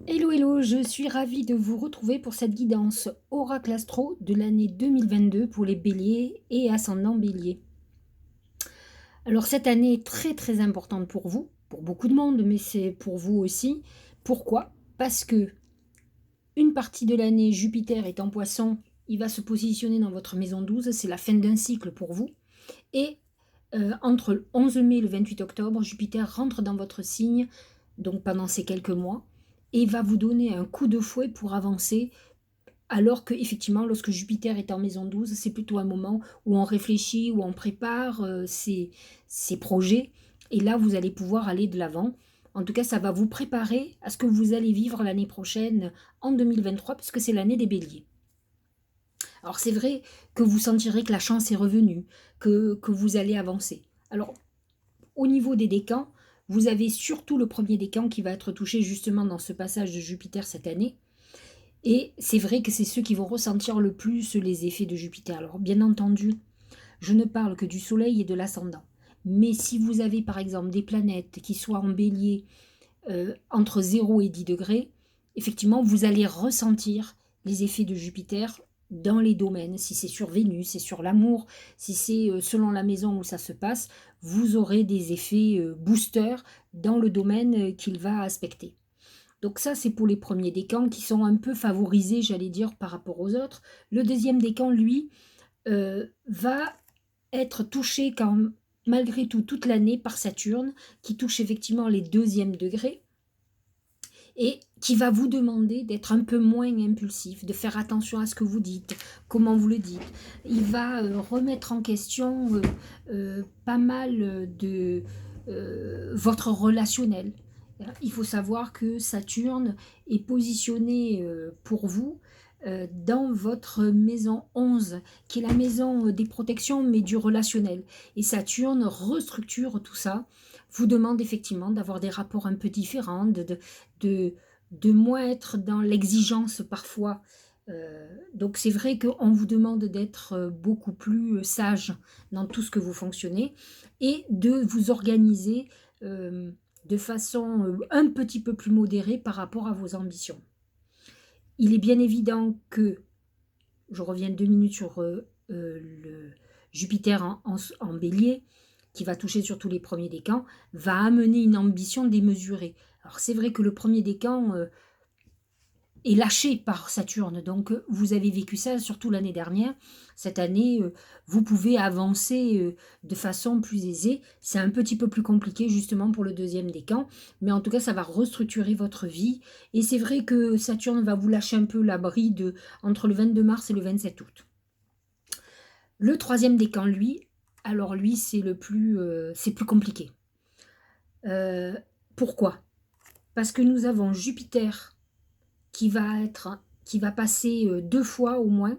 Hello, hello, je suis ravie de vous retrouver pour cette guidance Oracle Astro de l'année 2022 pour les béliers et ascendants béliers. Alors cette année est très très importante pour vous, pour beaucoup de monde, mais c'est pour vous aussi. Pourquoi? Parce que une partie de l'année, Jupiter est en poisson, il va se positionner dans votre maison 12, c'est la fin d'un cycle pour vous. Et entre le 11 mai et le 28 octobre, Jupiter rentre dans votre signe, donc pendant ces quelques mois, et va vous donner un coup de fouet pour avancer. Alors que effectivement, lorsque Jupiter est en maison 12, c'est plutôt un moment où on réfléchit, où on prépare ses projets. Et là, vous allez pouvoir aller de l'avant. En tout cas, ça va vous préparer à ce que vous allez vivre l'année prochaine en 2023, puisque c'est l'année des béliers. Alors c'est vrai que vous sentirez que la chance est revenue, que vous allez avancer. Alors, au niveau des décans, vous avez surtout le premier décan qui va être touché justement dans ce passage de Jupiter cette année. Et c'est vrai que c'est ceux qui vont ressentir le plus les effets de Jupiter. Alors bien entendu, je ne parle que du Soleil et de l'ascendant. Mais si vous avez par exemple des planètes qui soient en bélier entre 0 et 10 degrés, effectivement, vous allez ressentir les effets de Jupiter dans les domaines. Si c'est sur Vénus, c'est sur l'amour, si c'est selon la maison où ça se passe, vous aurez des effets boosters dans le domaine qu'il va aspecter. Donc ça, c'est pour les premiers décans qui sont un peu favorisés, j'allais dire, par rapport aux autres. Le deuxième décan, lui, va être touché quand, malgré tout toute l'année par Saturne, qui touche effectivement les deuxièmes degrés et qui va vous demander d'être un peu moins impulsif, de faire attention à ce que vous dites, comment vous le dites. Il va remettre en question pas mal de votre relationnel. Il faut savoir que Saturne est positionné pour vous dans votre maison 11, qui est la maison des protections, mais du relationnel. Et Saturne restructure tout ça, vous demande effectivement d'avoir des rapports un peu différents, de, de moins être dans l'exigence parfois. Donc c'est vrai qu'on vous demande d'être beaucoup plus sage dans tout ce que vous fonctionnez et de vous organiser de façon un petit peu plus modérée par rapport à vos ambitions. Il est bien évident que, je reviens 2 minutes sur le Jupiter en bélier, qui va toucher surtout les premiers décans, va amener une ambition démesurée. Alors c'est vrai que le premier décan est lâché par Saturne, donc vous avez vécu ça surtout l'année dernière. Cette année, vous pouvez avancer de façon plus aisée. C'est un petit peu plus compliqué justement pour le deuxième décan, mais en tout cas ça va restructurer votre vie. Et c'est vrai que Saturne va vous lâcher un peu la bride entre le 22 mars et le 27 août. Le troisième décan, lui, alors lui c'est plus compliqué. Euh, Pourquoi? Parce que nous avons Jupiter qui va passer 2 fois au moins,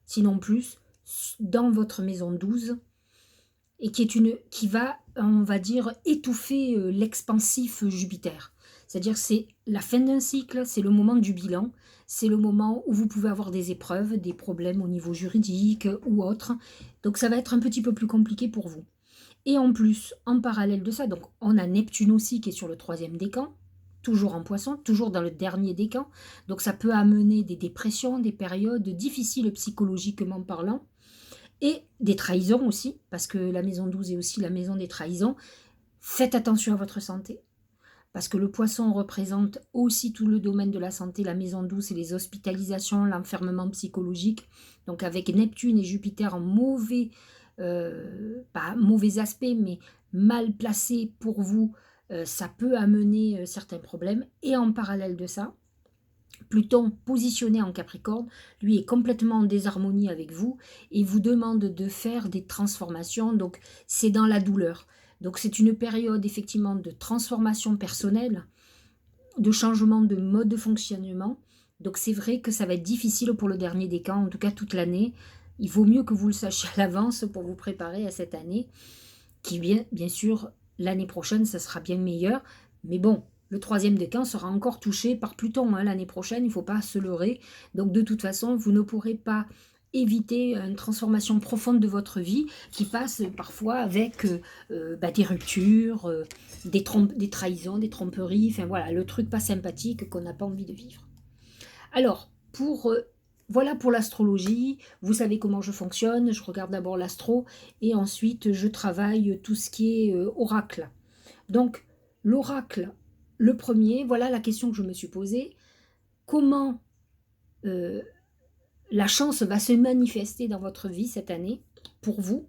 sinon plus, dans votre maison 12, et qui va, on va dire, étouffer l'expansif Jupiter. C'est-à-dire c'est la fin d'un cycle, c'est le moment du bilan, c'est le moment où vous pouvez avoir des épreuves, des problèmes au niveau juridique ou autre. Donc ça va être un petit peu plus compliqué pour vous. Et en plus, en parallèle de ça, donc on a Neptune aussi qui est sur le troisième décan, toujours en poisson, toujours dans le dernier décan. Donc ça peut amener des dépressions, des périodes difficiles psychologiquement parlant, et des trahisons aussi, parce que la maison 12 est aussi la maison des trahisons. Faites attention à votre santé, parce que le poisson représente aussi tout le domaine de la santé. La maison 12, c'est les hospitalisations, l'enfermement psychologique. Donc avec Neptune et Jupiter en pas mauvais aspect, mais mal placé pour vous, ça peut amener certains problèmes. Et en parallèle de ça, Pluton positionné en Capricorne, lui est complètement en désharmonie avec vous et vous demande de faire des transformations, donc c'est dans la douleur. Donc c'est une période effectivement de transformation personnelle, de changement de mode de fonctionnement. Donc c'est vrai que ça va être difficile pour le dernier décan, en tout cas toute l'année. Il vaut mieux que vous le sachiez à l'avance pour vous préparer à cette année, qui bien sûr, l'année prochaine, ça sera bien meilleur. Mais bon, le troisième décan sera encore touché par Pluton l'année prochaine, il ne faut pas se leurrer. Donc de toute façon, vous ne pourrez pas éviter une transformation profonde de votre vie qui passe parfois avec des ruptures, des trahisons, des tromperies, enfin voilà, le truc pas sympathique qu'on n'a pas envie de vivre. Alors, voilà pour l'astrologie, vous savez comment je fonctionne, je regarde d'abord l'astro et ensuite je travaille tout ce qui est oracle. Donc, l'oracle, le premier, voilà la question que je me suis posée. Comment euh, la chance va se manifester dans votre vie cette année, pour vous?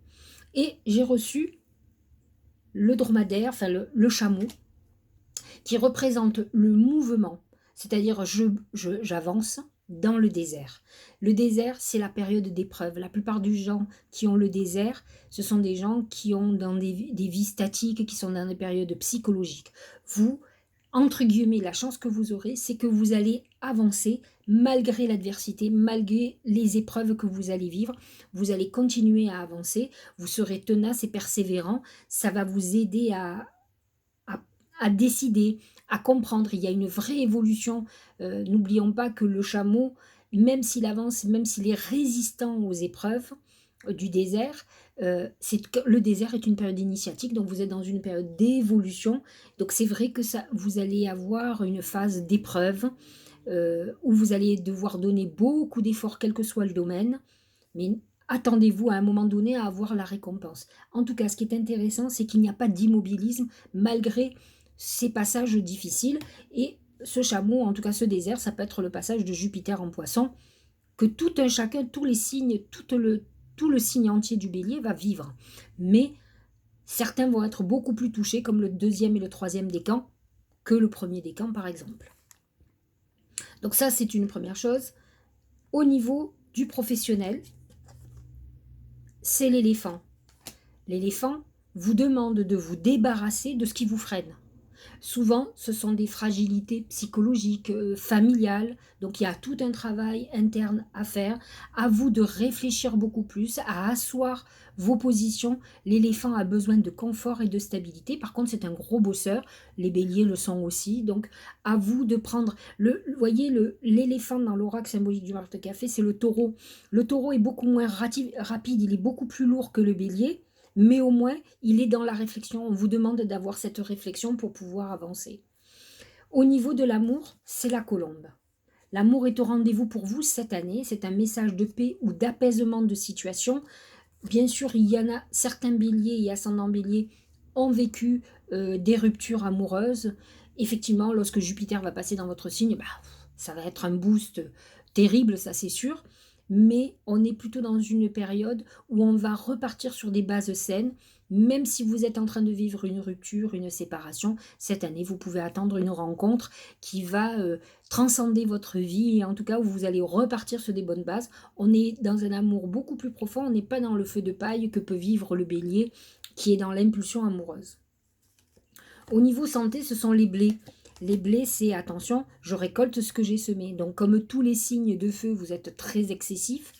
Et j'ai reçu le dromadaire, enfin le chameau, qui représente le mouvement, c'est-à-dire j'avance dans le désert. Le désert, c'est la période d'épreuve. La plupart des gens qui ont le désert, ce sont des gens qui ont dans des vies statiques, qui sont dans des périodes psychologiques. Vous, entre guillemets, la chance que vous aurez, c'est que vous allez avancer malgré l'adversité, malgré les épreuves que vous allez vivre. Vous allez continuer à avancer, vous serez tenace et persévérant. Ça va vous aider à, à décider, à comprendre. Il y a une vraie évolution. N'oublions pas que le chameau, même s'il avance, même s'il est résistant aux épreuves du désert, le désert est une période initiatique, donc vous êtes dans une période d'évolution. Donc c'est vrai que vous allez avoir une phase d'épreuve où vous allez devoir donner beaucoup d'efforts, quel que soit le domaine, mais attendez-vous à un moment donné à avoir la récompense. En tout cas, ce qui est intéressant, c'est qu'il n'y a pas d'immobilisme malgré ces passages difficiles. Et ce chameau, en tout cas ce désert, ça peut être le passage de Jupiter en poisson, que tout un chacun, tous les signes, tout le signe entier du bélier va vivre. Mais certains vont être beaucoup plus touchés, comme le deuxième et le troisième décan, que le premier décan, par exemple. Donc ça, c'est une première chose. Au niveau du professionnel, c'est l'éléphant. L'éléphant vous demande de vous débarrasser de ce qui vous freine. Souvent, ce sont des fragilités psychologiques, familiales, donc il y a tout un travail interne à faire. À vous de réfléchir beaucoup plus, à asseoir vos positions. L'éléphant a besoin de confort et de stabilité. Par contre, c'est un gros bosseur. Les béliers le sont aussi. Donc, à vous de prendre... voyez, l'éléphant dans l'oracle symbolique du marque de café, c'est le taureau. Le taureau est beaucoup moins rapide, il est beaucoup plus lourd que le bélier. Mais au moins, il est dans la réflexion. On vous demande d'avoir cette réflexion pour pouvoir avancer. Au niveau de l'amour, c'est la colombe. L'amour est au rendez-vous pour vous cette année. C'est un message de paix ou d'apaisement de situation. Bien sûr, il y en a certains béliers et ascendants béliers ont vécu des ruptures amoureuses. Effectivement, lorsque Jupiter va passer dans votre signe, ça va être un boost terrible, ça c'est sûr. Mais on est plutôt dans une période où on va repartir sur des bases saines. Même si vous êtes en train de vivre une rupture, une séparation, cette année, vous pouvez attendre une rencontre qui va transcender votre vie et en tout cas où vous allez repartir sur des bonnes bases. On est dans un amour beaucoup plus profond, on n'est pas dans le feu de paille que peut vivre le bélier qui est dans l'impulsion amoureuse. Au niveau santé, ce sont les blés. Les blés, c'est attention, je récolte ce que j'ai semé. Donc comme tous les signes de feu, vous êtes très excessifs.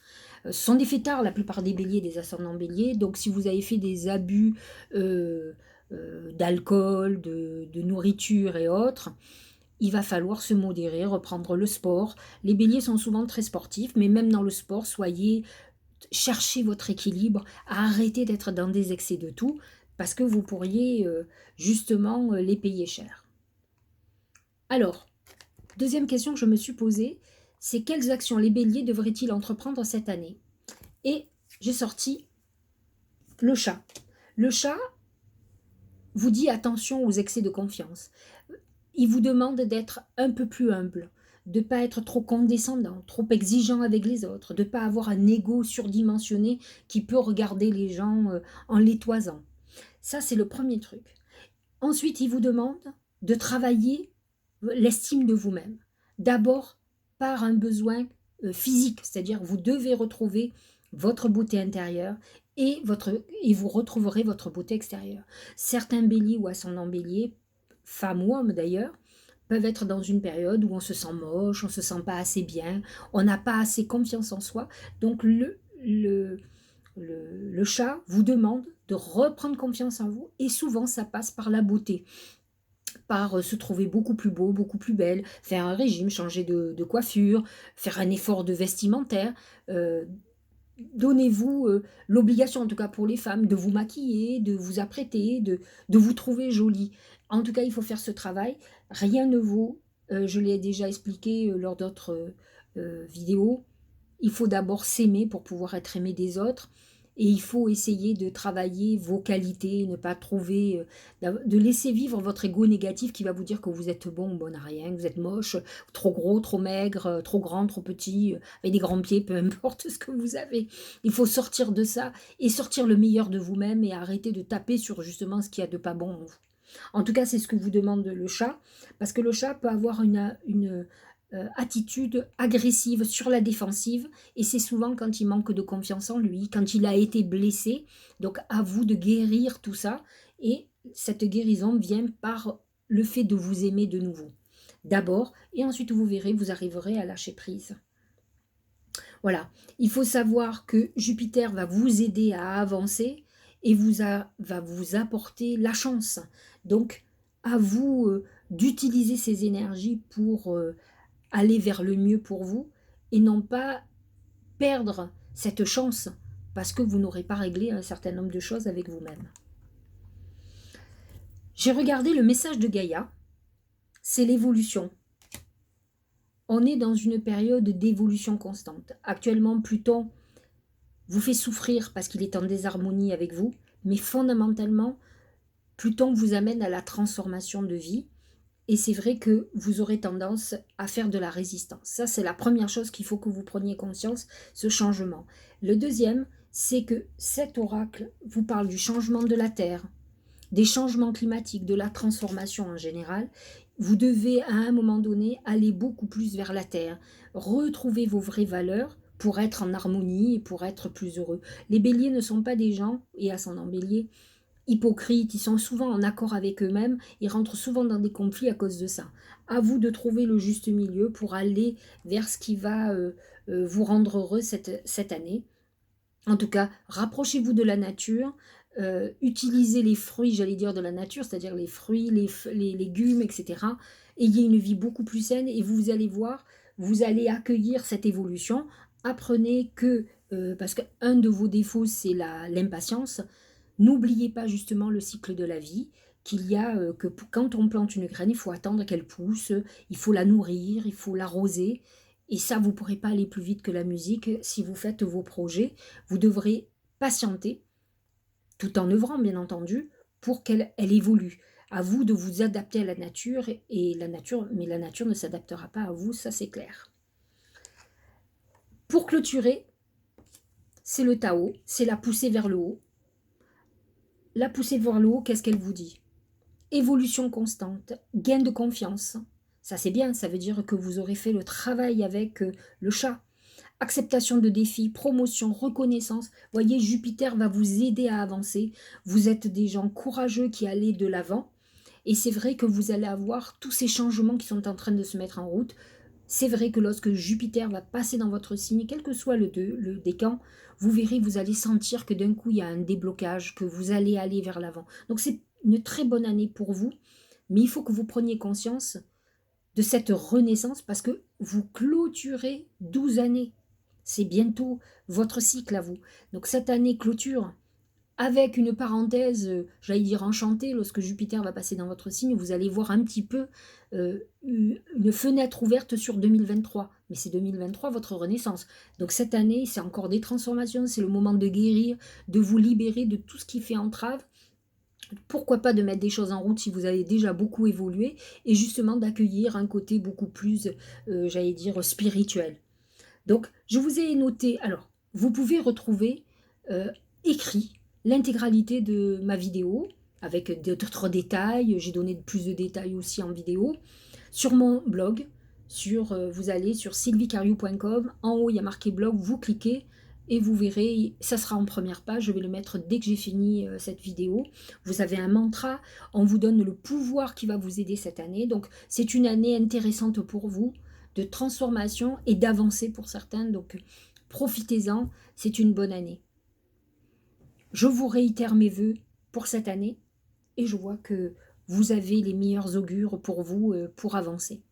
Ce sont des fêtards, la plupart des béliers, des ascendants béliers. Donc si vous avez fait des abus d'alcool, de nourriture et autres, il va falloir se modérer, reprendre le sport. Les béliers sont souvent très sportifs, mais même dans le sport, cherchez votre équilibre, arrêtez d'être dans des excès de tout, parce que vous pourriez justement les payer cher. Alors, deuxième question que je me suis posée, c'est quelles actions les béliers devraient-ils entreprendre cette année? Et j'ai sorti le chat. Le chat vous dit attention aux excès de confiance. Il vous demande d'être un peu plus humble, de ne pas être trop condescendant, trop exigeant avec les autres, de ne pas avoir un ego surdimensionné qui peut regarder les gens en les toisant. Ça, c'est le premier truc. Ensuite, il vous demande de travailler l'estime de vous-même. D'abord, par un besoin physique, c'est-à-dire vous devez retrouver votre beauté intérieure et vous retrouverez votre beauté extérieure. Certains béliers ou ascendants béliers, femmes ou hommes d'ailleurs, peuvent être dans une période où on se sent moche, on ne se sent pas assez bien, on n'a pas assez confiance en soi. Donc le chat vous demande de reprendre confiance en vous et souvent ça passe par la beauté, par se trouver beaucoup plus beau, beaucoup plus belle, faire un régime, changer de coiffure, faire un effort de vestimentaire, donnez-vous, l'obligation, en tout cas pour les femmes, de vous maquiller, de vous apprêter, de vous trouver jolie. En tout cas, il faut faire ce travail. Rien ne vaut, je l'ai déjà expliqué, lors d'autres, vidéos, il faut d'abord s'aimer pour pouvoir être aimé des autres et il faut essayer de travailler vos qualités, ne pas trouver, de laisser vivre votre ego négatif qui va vous dire que vous êtes bon ou bonne à rien, que vous êtes moche, trop gros, trop maigre, trop grand, trop petit, avec des grands pieds, peu importe ce que vous avez. Il faut sortir de ça et sortir le meilleur de vous-même et arrêter de taper sur justement ce qu'il y a de pas bon en vous. En tout cas, c'est ce que vous demande le chat, parce que le chat peut avoir une attitude agressive sur la défensive et c'est souvent quand il manque de confiance en lui, quand il a été blessé. Donc à vous de guérir tout ça et cette guérison vient par le fait de vous aimer de nouveau. D'abord et ensuite vous verrez, vous arriverez à lâcher prise. Voilà, il faut savoir que Jupiter va vous aider à avancer et va vous apporter la chance. Donc à vous d'utiliser ces énergies pour aller vers le mieux pour vous et non pas perdre cette chance parce que vous n'aurez pas réglé un certain nombre de choses avec vous-même. J'ai regardé le message de Gaïa, c'est l'évolution. On est dans une période d'évolution constante. Actuellement, Pluton vous fait souffrir parce qu'il est en désharmonie avec vous, mais fondamentalement, Pluton vous amène à la transformation de vie. Et c'est vrai que vous aurez tendance à faire de la résistance. Ça, c'est la première chose qu'il faut que vous preniez conscience, ce changement. Le deuxième, c'est que cet oracle vous parle du changement de la Terre, des changements climatiques, de la transformation en général. Vous devez, à un moment donné, aller beaucoup plus vers la Terre, retrouver vos vraies valeurs pour être en harmonie et pour être plus heureux. Les béliers ne sont pas des gens, et ascendant bélier, hypocrites, ils sont souvent en accord avec eux-mêmes, ils rentrent souvent dans des conflits à cause de ça. À vous de trouver le juste milieu pour aller vers ce qui va vous rendre heureux cette année. En tout cas, rapprochez-vous de la nature, utilisez les fruits, j'allais dire, de la nature, c'est-à-dire les fruits, les légumes, etc. Ayez une vie beaucoup plus saine et vous allez voir, vous allez accueillir cette évolution. Apprenez que, parce qu'un de vos défauts, c'est l'impatience, n'oubliez pas justement le cycle de la vie, qu'il y a que quand on plante une graine, il faut attendre qu'elle pousse, il faut la nourrir, il faut l'arroser. Et ça, vous ne pourrez pas aller plus vite que la musique. Si vous faites vos projets, vous devrez patienter, tout en œuvrant bien entendu, pour qu'elle évolue. À vous de vous adapter à la nature, mais la nature ne s'adaptera pas à vous, ça c'est clair. Pour clôturer, c'est le Tao, c'est la poussée vers le haut. La poussée vers le haut, qu'est-ce qu'elle vous dit? Évolution constante, gain de confiance. Ça c'est bien, ça veut dire que vous aurez fait le travail avec le chat. Acceptation de défis, promotion, reconnaissance. Voyez, Jupiter va vous aider à avancer. Vous êtes des gens courageux qui allez de l'avant. Et c'est vrai que vous allez avoir tous ces changements qui sont en train de se mettre en route. C'est vrai que lorsque Jupiter va passer dans votre signe, quel que soit le décan, vous verrez, vous allez sentir que d'un coup, il y a un déblocage, que vous allez aller vers l'avant. Donc c'est une très bonne année pour vous, mais il faut que vous preniez conscience de cette renaissance parce que vous clôturez 12 années. C'est bientôt votre cycle à vous. Donc cette année clôture avec une parenthèse, j'allais dire enchantée, lorsque Jupiter va passer dans votre signe, vous allez voir un petit peu une fenêtre ouverte sur 2023. Mais c'est 2023 votre renaissance. Donc cette année, c'est encore des transformations, c'est le moment de guérir, de vous libérer de tout ce qui fait entrave. Pourquoi pas de mettre des choses en route si vous avez déjà beaucoup évolué et justement d'accueillir un côté beaucoup plus, j'allais dire, spirituel. Donc, je vous ai noté, alors, vous pouvez retrouver écrit l'intégralité de ma vidéo avec d'autres détails, j'ai donné plus de détails aussi en vidéo, sur mon blog, vous allez sur sylviecariou.com, en haut il y a marqué blog, vous cliquez et vous verrez, ça sera en première page, je vais le mettre dès que j'ai fini cette vidéo. Vous avez un mantra, on vous donne le pouvoir qui va vous aider cette année, donc c'est une année intéressante pour vous, de transformation et d'avancée pour certains, donc profitez-en, c'est une bonne année. Je vous réitère mes vœux pour cette année et je vois que vous avez les meilleurs augures pour vous pour avancer.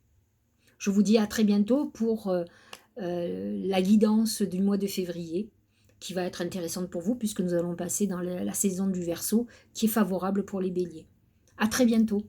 Je vous dis à très bientôt pour la guidance du mois de février. qui va être intéressante pour vous puisque nous allons passer dans la saison du Verseau qui est favorable pour les béliers. À très bientôt.